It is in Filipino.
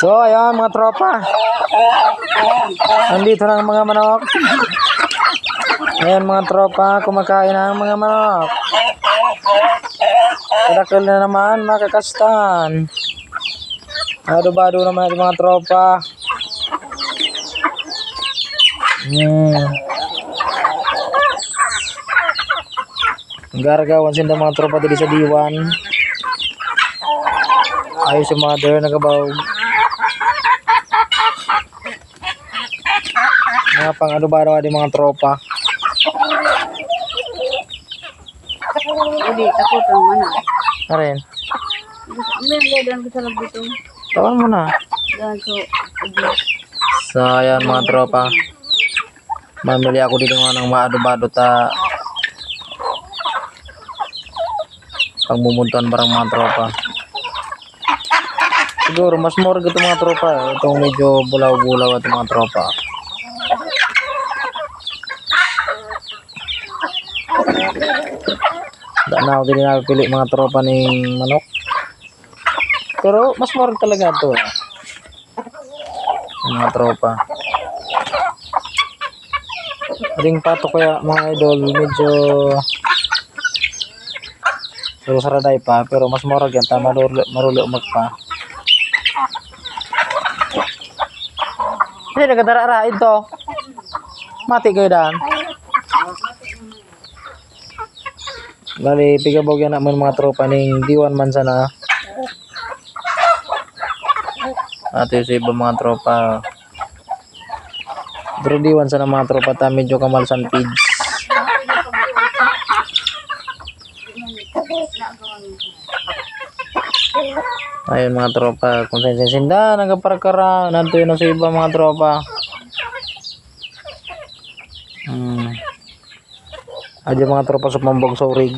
So, ayun mga tropa. Nandito na ang mga manok. Ayan mga tropa, kumakain na ang mga manok. Kadakil na naman mga kakastan. Ado-bado naman natin mga tropa. Garagawan sila mga tropa dito sa diwan. Ayos yung mother nagabaw. Mga pang ado-bado natin mga tropa. Hindi, takot ang mana. Na rin. May gagawin ko sa lab dito. Tawan mo na. Gagawin ko. So, ayan mga tropa. Mamili ako dito nga ng maado-bado ta pagmumuntuan barang mga tropa. Siguro mas more ito mga tropa. Itong medyo bulaw-bulaw at mga tropa. Na ako din napili mga tropa ng manok. Pero mas more talaga ito. Mga tropa. Ring pato kaya mga idol medyo saraday pa pero mas morag yan tama marulo magpa. Hindi nagadara ito. Mati kayo daan. Bali pigabog yan naman mga tropa ning diwan man sana. At yung iba mga tropa. Pero diwan sana mga tropa ta medyo kamalsan pigs. Ayun mga tropa, kung sinda nagaparakara, nanto yun sa iba mga tropa. Adyo mga tropa sa pambog sa urig.